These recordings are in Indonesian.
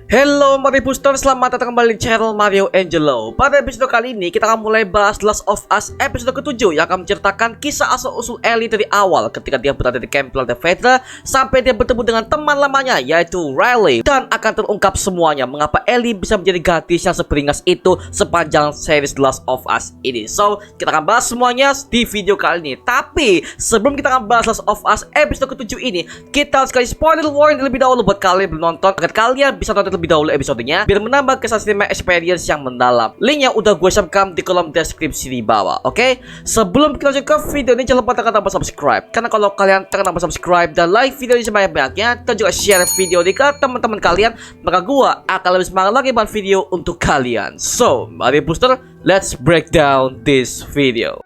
Hello Mario Booster, selamat datang kembali di channel Mario Angelo. Pada episode kali ini kita akan mulai bahas Last of Us episode ke-7 yang akan menceritakan kisah asal-usul Ellie dari awal ketika dia berada di camp Planeta Fedra sampai dia bertemu dengan teman lamanya yaitu Riley, dan akan terungkap semuanya mengapa Ellie bisa menjadi gadis yang seberingas itu sepanjang series Last of Us ini. So, kita akan bahas semuanya di video kali ini. Tapi sebelum kita akan bahas Last of Us episode ke-7 ini, kita harus sekali spoiler warning terlebih dahulu buat kalian yang belum nonton agar kalian bisa nonton lebih dahulu episodenya biar menambah kesan cinema experience yang mendalam. Linknya udah gue sebutkan di kolom deskripsi di bawah. Oke? Sebelum kita lanjut ke video ini, jangan lupa tekan tombol subscribe, karena kalau kalian tekan tombol subscribe dan like video ini sebanyak-banyaknya dan juga share video ini ke teman-teman kalian, maka gue akan lebih semangat lagi buat video untuk kalian. So, mari booster, let's break down this video.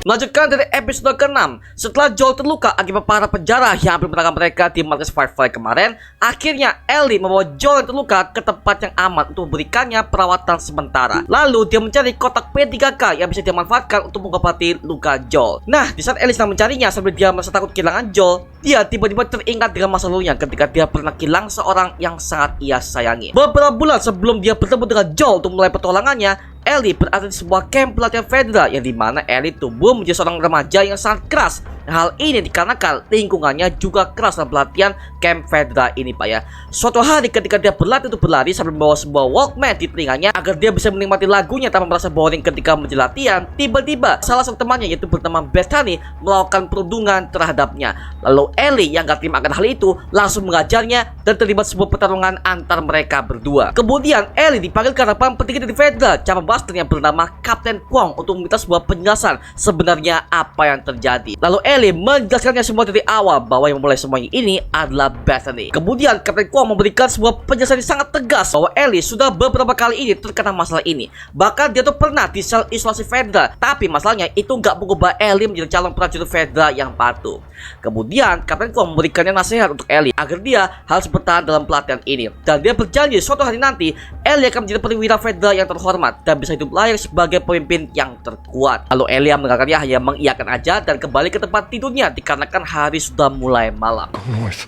Melanjutkan dari episode ke-6, setelah Joel terluka akibat para penjara yang hampir menangkap mereka di markas Firefly kemarin, akhirnya Ellie membawa Joel yang terluka ke tempat yang aman untuk memberikannya perawatan sementara. Lalu dia mencari kotak P3K yang bisa dimanfaatkan untuk mengobati luka Joel. Nah, di saat Ellie sedang mencarinya sambil dia merasa takut kehilangan Joel, dia tiba-tiba teringat dengan masa lalunya ketika dia pernah kehilangan seorang yang sangat ia sayangi. Beberapa bulan sebelum dia bertemu dengan Joel untuk mulai petualangannya, Ellie berada di sebuah camp pelatihan Fedra yang dimana Ellie tumbuh menjadi seorang remaja yang sangat keras. Hal ini dikarenakan lingkungannya juga keras dalam pelatihan camp Fedra ini, Pak ya. Suatu hari ketika dia berlatih untuk berlari sambil membawa sebuah Walkman di telinganya agar dia bisa menikmati lagunya tanpa merasa boring ketika menjalani latihan, tiba-tiba salah satu temannya yaitu bernama Bethany melakukan perundungan terhadapnya. Lalu Ellie yang gak terima akan hal itu langsung mengajarnya dan terlibat sebuah pertarungan antar mereka berdua. Kemudian Ellie dipanggil ke hadapan petinggi dari Fedra, Cabang Buster yang bernama Kapten Kwong, untuk meminta sebuah penjelasan sebenarnya apa yang terjadi. Lalu Ellie menjelaskannya semua dari awal bahwa yang memulai semuanya ini adalah Bethany. Kemudian Kapten Kwong memberikan sebuah penjelasan yang sangat tegas bahwa Ellie sudah beberapa kali ini terkena masalah ini. Bahkan dia tuh pernah di sel isolasi Fedra, tapi masalahnya itu nggak mengubah Ellie menjadi calon prajurit Fedra yang patuh. Kemudian Kapten Kwong memberikannya nasihat untuk Ellie agar dia harus bertahan dalam pelatihan ini, dan dia berjanji suatu hari nanti Ellie akan menjadi perwira Fedra yang terhormat dan bisa hidup layak sebagai pemimpin yang terkuat. Lalu Ellie mendengarkannya hanya mengiyakan aja dan kembali ke tempat tidurnya dikarenakan hari sudah mulai malam. Go north.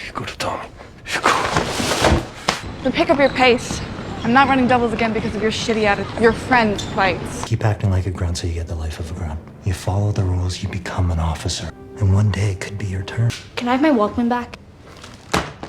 You go to town. To pick up your pace. I'm not running doubles again because of your shitty attitude. Your friend fights. Keep acting like a grunt so you get the life of a grunt. You follow the rules, you become an officer. And one day it could be your turn. Can I have my Walkman back?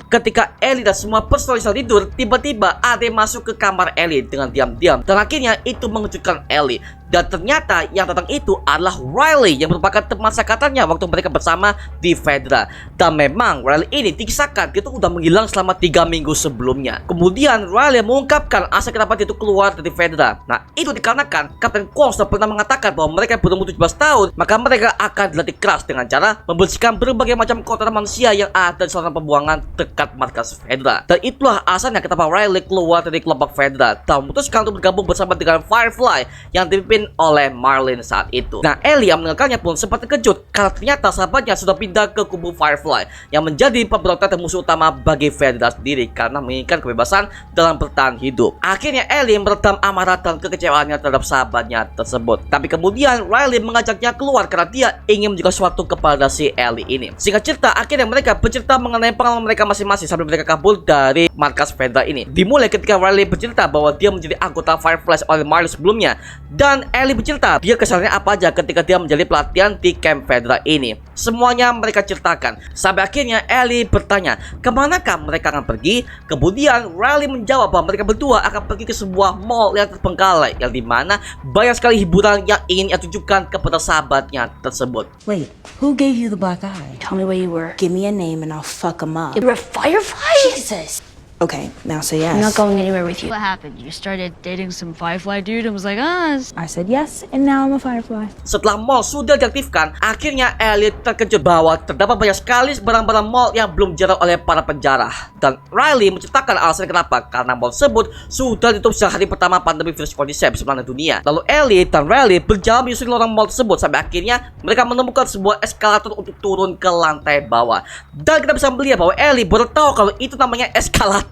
Ketika Ellie dan semua personel tidur, tiba-tiba ada yang masuk ke kamar Ellie dengan diam-diam, dan akhirnya itu mengejutkan Ellie. Dan ternyata yang datang itu adalah Riley yang merupakan teman sekatannya waktu mereka bersama di Fedra. Dan memang Riley ini dikisahkan dia tuh udah menghilang selama 3 minggu sebelumnya. Kemudian Riley mengungkapkan asal kenapa dia itu keluar dari Fedra. Nah, itu dikarenakan Kapten Kwong sudah pernah mengatakan bahwa mereka berumur 17 tahun, maka mereka akan dilatih keras dengan cara membersihkan berbagai macam kotoran manusia yang ada di saluran pembuangan dekat markas Fedra. Dan itulah alasannya kenapa Riley keluar dari kelompok Fedra dan memutuskan untuk bergabung bersama dengan Firefly yang dipimpin oleh Marlin saat itu. Nah, Ellie yang mendengarkannya pun sempat terkejut karena ternyata sahabatnya sudah pindah ke kubu Firefly yang menjadi pemberontak dan musuh utama bagi Fedra sendiri karena menginginkan kebebasan dalam bertahan hidup. Akhirnya Ellie meredam amarah dan kekecewaannya terhadap sahabatnya tersebut. Tapi kemudian Riley mengajaknya keluar karena dia ingin menjaga sesuatu kepada si Ellie ini. Singkat cerita, akhirnya mereka bercerita mengenai pengalaman mereka masing-masing sambil mereka kabur dari markas Fedra ini. Dimulai ketika Riley bercerita bahwa dia menjadi anggota Firefly oleh Marlin sebelumnya, dan Ellie bercerita dia kesalahannya apa aja ketika dia menjadi pelatihan di camp Fedra ini. Semuanya mereka ceritakan sampai akhirnya Ellie bertanya kemanakah mereka akan pergi. Kemudian Riley menjawab bahwa mereka berdua akan pergi ke sebuah mall yang terbengkalai yang dimana banyak sekali hiburan yang ingin ia tunjukkan kepada sahabatnya tersebut. Wait, who gave you the black eye? Tell me where you were. Give me a name and I'll fuck him up. You're a firefly? Jesus! Okay, now say yes. I'm not going anywhere with you. What happened? You started dating some Firefly dude and was like, I said yes, and now I'm a Firefly. Setelah mall sudah diaktifkan, akhirnya Ellie terkejut bahwa terdapat banyak sekali barang-barang mall yang belum dijarah oleh para penjara. Dan Riley menceritakan alasan kenapa, karena mall tersebut sudah ditutup sejak hari pertama pandemi virus Cordyceps melanda dunia. Lalu Ellie dan Riley berjalan menyusuri lorong mall tersebut sampai akhirnya mereka menemukan sebuah eskalator untuk turun ke lantai bawah. Dan kita bisa melihat bahwa Ellie baru tahu kalau itu namanya eskalator.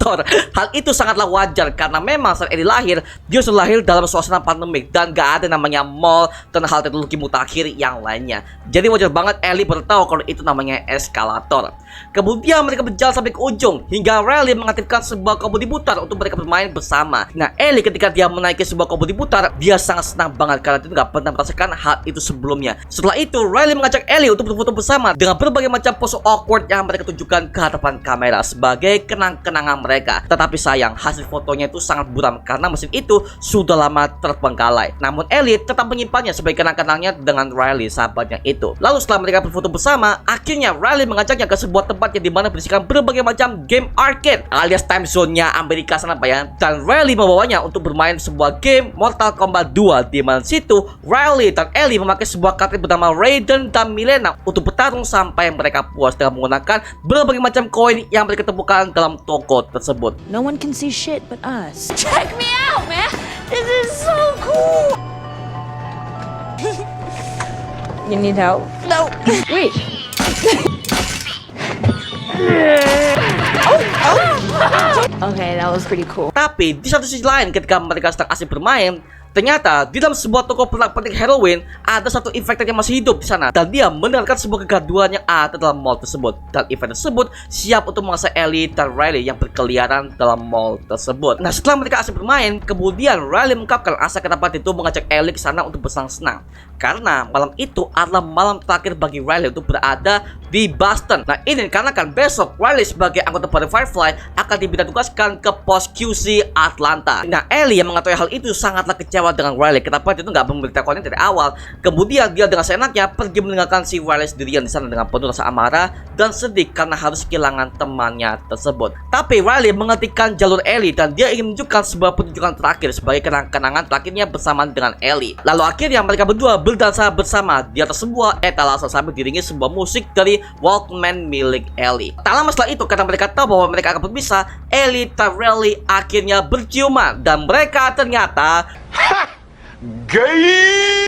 Hal itu sangatlah wajar karena memang saat Ellie lahir, dia sudah lahir dalam suasana pandemik dan gak ada namanya mall dan hal teknologi mutakhir yang lainnya. Jadi wajar banget Ellie baru tahu kalau itu namanya eskalator. Kemudian mereka berjalan sampai ke ujung hingga Riley mengaktifkan sebuah kombo diputar untuk mereka bermain bersama. Nah, Ellie ketika dia menaiki sebuah kombo diputar, dia sangat senang banget karena dia gak pernah merasakan hal itu sebelumnya. Setelah itu, Riley mengajak Ellie untuk berfoto bersama dengan berbagai macam pose awkward yang mereka tunjukkan ke hadapan kamera sebagai kenang-kenangan mereka. Tetapi sayang, hasil fotonya itu sangat buram karena mesin itu sudah lama terbengkalai. Namun Ellie tetap menyimpannya sebagai kenang-kenangnya dengan Riley, sahabatnya itu. Lalu setelah mereka berfoto bersama, akhirnya Riley mengajaknya ke sebuah tempat yang dimana berisikan berbagai macam game arcade alias time zone-nya Amerika sana Pak ya. Dan Riley membawanya untuk bermain sebuah game Mortal Kombat 2 di mana situ Riley dan Ellie memakai sebuah kartu bernama Raiden dan Milena untuk bertarung sampai mereka puas dengan menggunakan berbagai macam koin yang mereka temukan dalam toko tersebut. No one can see shit but us. check me out, man. This is so cool. You need help? No. Wait. Okay, that was pretty cool. Tapi di satu sisi lain ketika mereka sedang asik bermain, ternyata di dalam sebuah toko pernak-pernik heroin ada satu infected yang masih hidup di sana dan dia mendengarkan sebuah kegaduhan yang ada dalam mall tersebut. Dan infected tersebut siap untuk mengasa Ellie dan Riley yang berkeliaran dalam mall tersebut. Nah, setelah mereka asik bermain, kemudian Riley mengungkapkan asa kenapa itu mengajak Ellie ke sana untuk bersenang-senang. Karena malam itu adalah malam terakhir bagi Riley untuk berada di Boston. Nah, ini karena kan besok Riley sebagai anggota baru Firefly akan ditugaskan ke pos QC Atlanta. Nah, Ellie yang mengetahui hal itu sangatlah kecewa dengan Riley. Kenapa dia itu nggak memberitahukannya dari awal. Kemudian dia dengan seenaknya pergi meninggalkan si Riley sendirian di sana dengan penuh rasa amarah dan sedih karena harus kehilangan temannya tersebut. Tapi Riley menghentikan jalur Ellie dan dia ingin menunjukkan sebuah pertunjukan terakhir sebagai kenang-kenangan terakhirnya bersama dengan Ellie. Lalu akhirnya mereka berdua berdansa bersama di atas sebuah etalase sambil diiringi sebuah musik dari Walkman milik Ellie. Tak lama setelah itu, karena mereka tahu bahwa mereka akan berpisah, Ellie dan Riley akhirnya berciuman dan mereka ternyata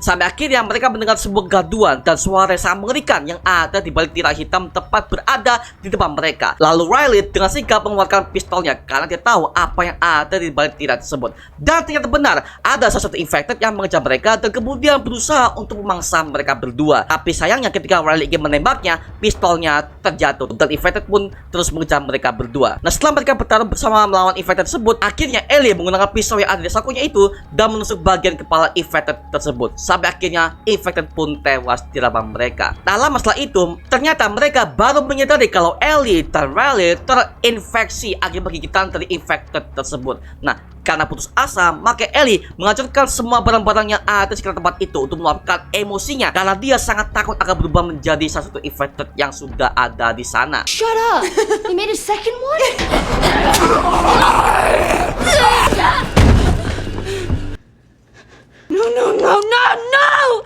sampai akhirnya mereka mendengar sebuah gaduhan dan suara yang sangat mengerikan yang ada di balik tirai hitam tepat berada di depan mereka. Lalu Riley dengan sigap mengeluarkan pistolnya karena dia tahu apa yang ada di balik tirai tersebut. Dan ternyata benar, ada salah satu infected yang mengejar mereka dan kemudian berusaha untuk memangsa mereka berdua. Tapi sayangnya ketika Riley ingin menembaknya, pistolnya terjatuh dan infected pun terus mengejar mereka berdua. Nah, setelah mereka bertarung bersama melawan infected tersebut, akhirnya Ellie menggunakan pisau yang ada di sakunya itu dan menusuk bagian kepala infected tersebut sampai akhirnya infected pun tewas di hadapan mereka. Tak lama setelah itu, ternyata mereka baru menyadari kalau Ellie dan Riley terinfeksi akibat gigitan dari infected tersebut. Nah, karena putus asa, maka Ellie menghancurkan semua barang-barang yang ada di sekitar tempat itu untuk meluapkan emosinya karena dia sangat takut akan berubah menjadi salah satu infected yang sudah ada di sana. Shut up. You made a second one? No!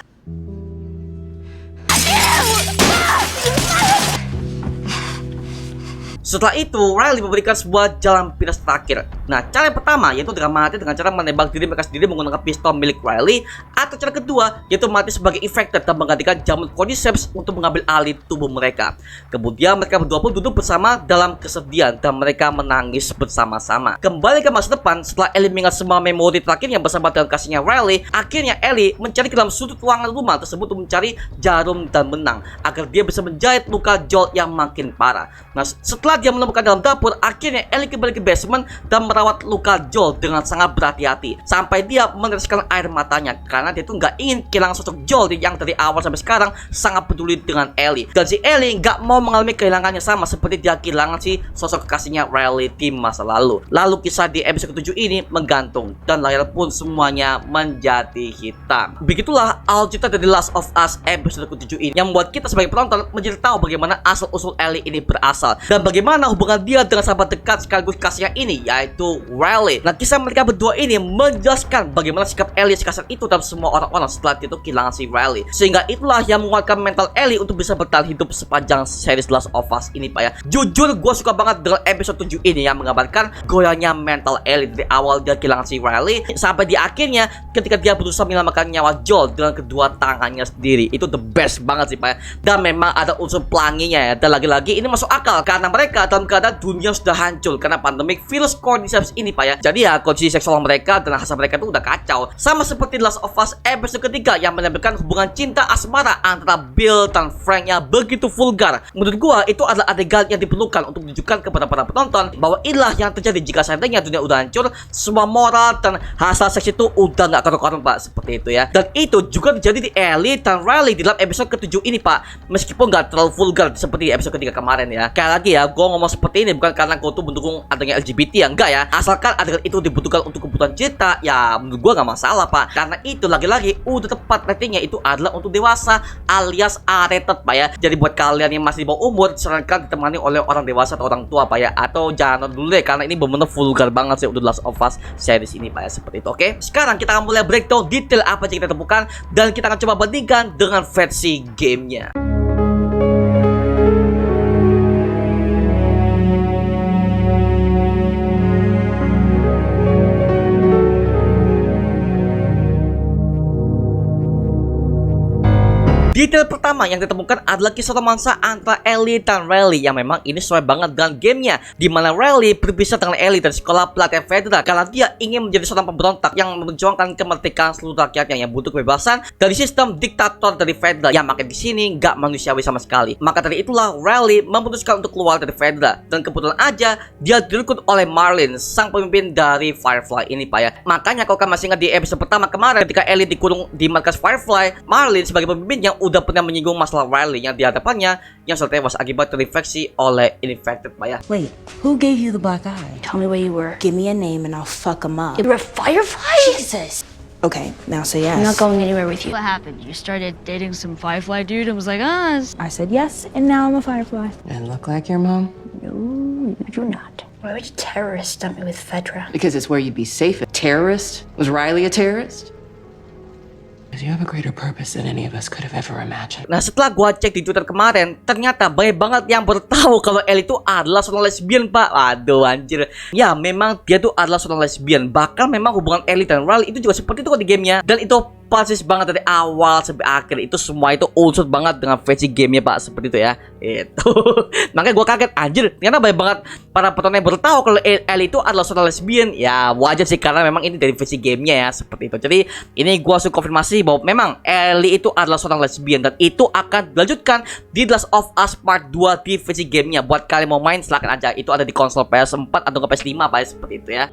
Setelah itu, Riley memberikan sebuah jalan pintas terakhir. Nah, cara yang pertama yaitu dengan mati dengan cara menembak diri mereka sendiri menggunakan pistol milik Riley, atau cara kedua yaitu mati sebagai infected dan menggantikan jamur Cordyceps untuk mengambil alih tubuh mereka. Kemudian mereka berdua pun duduk bersama dalam kesedihan dan mereka menangis bersama-sama. Kembali ke masa depan, setelah Ellie mengingat semua memori terakhirnya bersama dengan kasihnya Riley, akhirnya Ellie mencari ke dalam sudut ruangan rumah tersebut untuk mencari jarum dan benang agar dia bisa menjahit luka Joel yang makin parah. Nah, setelah dia menemukan dalam dapur, akhirnya Ellie kembali ke basement dan merawat luka Joel dengan sangat berhati-hati sampai dia meneteskan air matanya karena dia tuh nggak ingin kehilangan sosok Joel yang dari awal sampai sekarang sangat peduli dengan Ellie. Dan si Ellie nggak mau mengalami kehilangannya sama seperti dia kehilangan si sosok kekasihnya Riley di masa lalu. Lalu kisah di episode ke-7 ini menggantung dan layar pun semuanya menjadi hitam. Begitulah alur cerita dari Last of Us episode ke-7 ini yang membuat kita sebagai penonton menjadi tahu bagaimana asal-usul Ellie ini berasal dan bagaimana hubungan dia dengan sahabat dekat sekaligus kasihnya ini yaitu Riley. Nah, kisah mereka berdua ini menjelaskan bagaimana sikap Ellie sekasar itu dalam semua orang-orang setelah dia itu kehilangan si Riley. Sehingga itulah yang menguatkan mental Ellie untuk bisa bertahan hidup sepanjang series Last of Us ini, Pak ya. Jujur gue suka banget dengan episode 7 ini yang menggambarkan goyahnya mental Ellie dari awal dia kehilangan si Riley sampai di akhirnya ketika dia berusaha menyelamatkan nyawa Joel dengan kedua tangannya sendiri. Itu the best banget sih, Pak ya. Dan memang ada unsur pelanginya ya. Dan lagi-lagi ini masuk akal karena mereka dalam keadaan dunia sudah hancur karena pandemik virus Cordyceps ini, Pak ya. Jadi ya kondisi seksual mereka dan hasrat mereka itu udah kacau. Sama seperti Last of Us episode ketiga yang menampilkan hubungan cinta asmara antara Bill dan Frank yang begitu vulgar. Menurut gua itu adalah adegan yang diperlukan untuk menunjukkan kepada para penonton bahwa inilah yang terjadi jika seandainya dunia udah hancur, semua moral dan hasrat seks itu udah nggak karu-karuan, Pak, seperti itu ya. Dan itu juga terjadi di Ellie dan Riley di dalam episode ke-7 ini, Pak. Meskipun nggak terlalu vulgar seperti di episode ketiga kemarin ya. Kayak lagi ya, gua ngomong seperti ini bukan karena gua tuh mendukung adanya LGBT ya, enggak ya. Asalkan adegan itu dibutuhkan untuk kebutuhan cerita, ya menurut gua nggak masalah, Pak. Karena itu lagi-lagi udah tepat ratingnya itu adalah untuk dewasa alias R-rated, Pak ya. Jadi buat kalian yang masih di bawah umur, sarankan ditemani oleh orang dewasa atau orang tua, Pak ya. Atau jangan dulu deh karena ini benar-benar vulgar banget sih untuk Last of Us series ini, Pak ya. Seperti itu, oke? Sekarang kita akan mulai breakdown detail apa yang kita temukan dan kita akan coba bandingkan dengan versi gamenya. Detail pertama yang ditemukan adalah kisah romansa antara Ellie dan Riley yang memang ini sesuai banget dengan gamenya, di mana Riley berpisah dengan Ellie dari sekolah pelatihan federal karena dia ingin menjadi seorang pemberontak yang memperjuangkan kemerdekaan seluruh rakyatnya yang butuh kebebasan dari sistem diktator dari federal yang makin di sini nggak manusiawi sama sekali. Maka dari itulah Riley memutuskan untuk keluar dari federal dan kebetulan aja dia direkrut oleh Marlene, sang pemimpin dari Firefly ini, Pak ya. Makanya kalau kalian masih ingat di episode pertama kemarin ketika Ellie dikurung di markas Firefly, Marlene sebagai pemimpin yang udah pernah menyinggung masalah Riley yang di hadapannya yang sudah tewas akibat terinfeksi oleh infected, Pak ya. Wait, who gave you the black eye? Tell me where you were. Give me a name and I'll fuck him up. You were a firefly? Jesus. Okay, now say yes. I'm not going anywhere with you. What happened? You started dating some Firefly dude and was like, ah. I said yes, and now I'm a Firefly. And look like your mom? No, you're not. Why would terrorists dump me with Fedra? Because it's where you'd be safe. A terrorist? Was Riley a terrorist? Because you have a greater purpose than any of us could have ever imagined. Nah, setelah gua cek di Twitter kemarin, ternyata banyak banget yang bertahu kalau Ellie itu adalah seorang lesbian, Pak. Aduh, anjir. Ya, memang dia tuh adalah seorang lesbian. Bahkan memang hubungan Ellie dan Riley itu juga seperti itu kok di gamenya. Dan itu persis banget dari awal sampai akhir. Itu semua itu unsur banget dengan versi gamenya, Pak. Seperti itu ya. Itu. Makanya gua kaget, anjir. Karena banyak banget para penonton yang bertahu kalau Ellie itu adalah seorang lesbian. Ya, wajar sih karena memang ini dari versi gamenya ya. Seperti itu. Jadi, ini gua suka konfirmasi bahwa memang Ellie itu adalah seorang lesbian dan itu akan dilanjutkan di The Last of Us Part 2 di versi gamenya. Buat kalian mau main silahkan aja, itu ada di konsol PS4 atau PS5, Pak, seperti itu ya.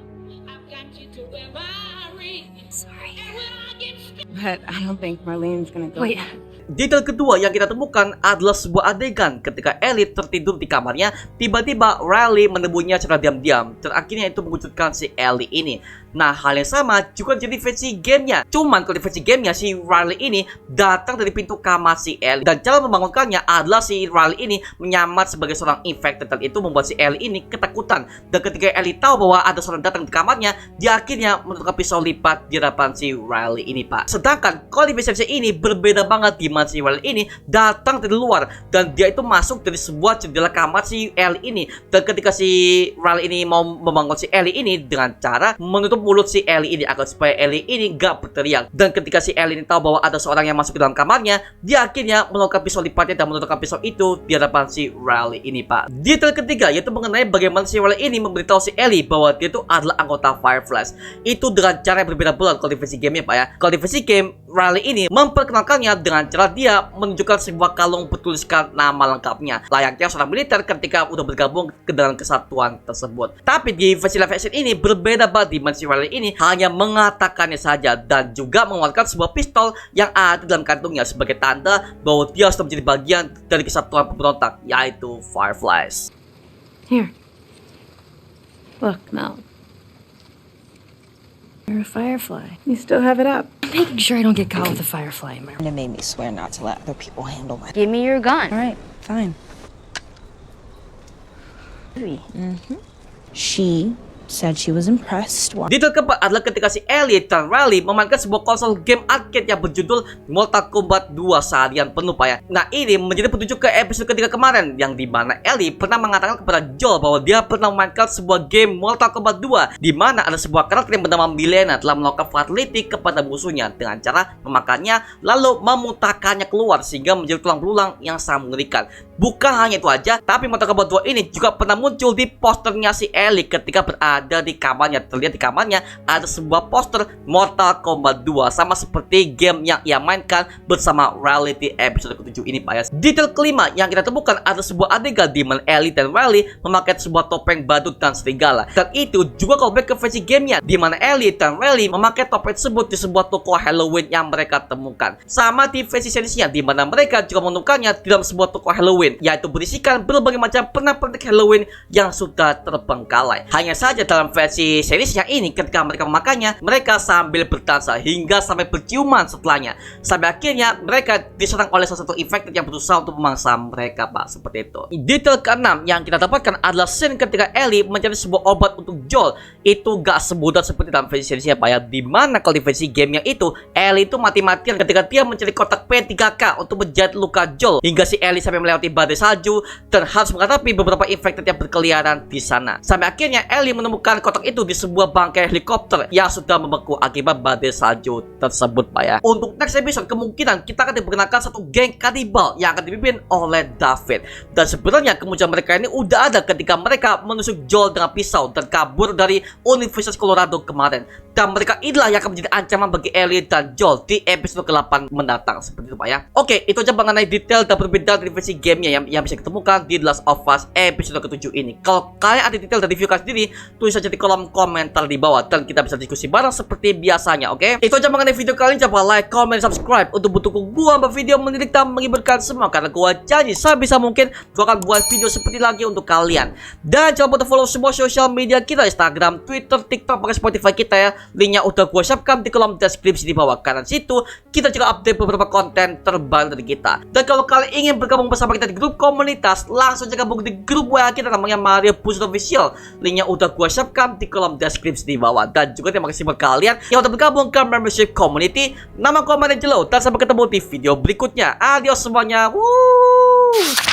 But I don't think Marlene's gonna go. Wait. Detail kedua yang kita temukan adalah sebuah adegan ketika Ellie tertidur di kamarnya, tiba-tiba Riley menemuinya secara diam-diam dan akhirnya itu mewujudkan si Ellie ini. Nah, hal yang sama juga jadi versi gamenya. Cuman kalau di versi gamenya si Riley ini datang dari pintu kamar si Ellie dan cara membangunkannya adalah si Riley ini menyamar sebagai seorang infected dan itu membuat si Ellie ini ketakutan. Dan ketika Ellie tahu bahwa ada seorang datang di kamarnya, dia akhirnya menentukan pisau lipat di hadapan si Riley ini, Pak. Sedangkan kalau di versi ini berbeda banget, di mana si Riley ini datang dari luar dan dia itu masuk dari sebuah jendela kamar si Ellie ini. Dan ketika si Riley ini mau membangun si Ellie ini dengan cara menutup mulut si Ellie ini agar supaya Ellie ini gak berteriak. Dan ketika si Ellie ini tahu bahwa ada seorang yang masuk ke dalam kamarnya, dia akhirnya melakukan pisau lipatnya dan menentukan pisau itu di hadapan si Riley ini, Pak. Detail ketiga yaitu mengenai bagaimana si Riley ini memberitahu si Ellie bahwa dia itu adalah anggota Fireflies. Itu dengan cara yang berbeda bulat kalau di versi gamenya, Pak ya. Kalau di versi game, Riley ini memperkenalkannya dengan cara setelah dia menunjukkan sebuah kalung bertuliskan nama lengkapnya, layaknya seorang militer ketika udah bergabung ke dalam kesatuan tersebut. Tapi di versi live action ini berbeda banget, di mana si Riley ini hanya mengatakannya saja dan juga mengeluarkan sebuah pistol yang ada dalam kantungnya sebagai tanda bahwa dia sudah menjadi bagian dari kesatuan pemberontak, yaitu Fireflies. Here. Look, Mel. You're a firefly. You still have it up. I'm making sure I don't get caught with a firefly in my room. And it made me swear not to let other people handle it. Give me your gun. All right, fine. She said she was impressed. Detail keempat adalah ketika si Ellie dan Riley memainkan sebuah konsol game arcade yang berjudul Mortal Kombat 2 seharian penuh, Pak ya. Nah, ini menjadi petunjuk ke episode ketiga kemarin yang dimana Ellie pernah mengatakan kepada Joel bahwa dia pernah memainkan sebuah game Mortal Kombat 2 di mana ada sebuah karakter yang bernama Milena telah melakukan fatality kepada musuhnya dengan cara memakannya lalu memuntahkannya keluar sehingga menjadi tulang belulang yang sangat mengerikan. Bukan hanya itu aja, tapi Mortal Kombat 2 ini juga pernah muncul di posternya si Ellie ketika berada di kamarnya. Terlihat di kamarnya ada sebuah poster Mortal Kombat 2 sama seperti game yang ia mainkan bersama Riley di episode ke-7 ini, Pak ya. Detail kelima yang kita temukan ada sebuah adegan di mana Ellie dan Riley memakai sebuah topeng badut dan serigala. Dan itu juga callback ke versi gamenya di mana Ellie dan Riley memakai topeng tersebut di sebuah toko Halloween yang mereka temukan. Sama di versi seriesnya di mana mereka juga menemukannya di dalam sebuah toko Halloween, yaitu berisikan berbagai macam pernak-pernik Halloween yang sudah terbengkalai. Hanya saja dalam versi seriesnya ini ketika mereka memakannya, mereka sambil berdansa hingga sampai berciuman setelahnya. Sampai akhirnya mereka diserang oleh salah satu infected yang berusaha untuk memangsa mereka, Pak, seperti itu. Detail keenam yang kita dapatkan adalah scene ketika Ellie mencari sebuah obat untuk Joel. Itu gak semudah seperti dalam versi seriesnya, Pak ya. Dimana kalau di versi gamenya itu Ellie itu mati-matian ketika dia mencari kotak P3K untuk menjahit luka Joel hingga si Ellie sampai melewati badai salju dan harus menghadapi beberapa infected yang berkeliaran di sana. Sampai akhirnya Ellie menemukan kotak itu di sebuah bangkai helikopter yang sudah membeku akibat badai salju tersebut, Pak ya. Untuk next episode kemungkinan kita akan diperkenalkan satu geng kanibal yang akan dipimpin oleh David. Dan sebenarnya kemunculan mereka ini udah ada ketika mereka menusuk Joel dengan pisau dan kabur dari Universitas Colorado kemarin. Dan mereka inilah yang akan menjadi ancaman bagi Ellie dan Joel di episode ke-8 mendatang, seperti itu, Pak ya. Oke, itu aja mengenai detail dan perbedaan dari versi gamenya yang bisa ditemukan di The Last of Us episode ke-7 ini. Kalau kalian ada detail dan review kalian sendiri, tulis saja di kolom komentar di bawah dan kita bisa diskusi bareng seperti biasanya, oke? Itu aja mengenai video kali ini. Jangan lupa like, comment, subscribe untuk mendukung gua buat video mendidik dan menghiburkan semua, karena gua janji sebisa mungkin gua akan buat video seperti lagi untuk kalian. Dan jangan lupa follow semua sosial media kita, Instagram, Twitter, TikTok, pakai Spotify kita ya. Linknya udah gua siapkan di kolom deskripsi di bawah. Karena situ kita juga update beberapa konten terbaru dari kita. Dan kalau kalian ingin bergabung bersama kita di grup komunitas, langsung aja gabung di grup WA kita namanya Mario Push Official. Linknya udah gua siapkan di kolom deskripsi di bawah. Dan juga terima kasih buat kalian yang udah bergabung ke membership community. Nama gua Manajelow dan sampai ketemu di video berikutnya. Adios semuanya. Woo!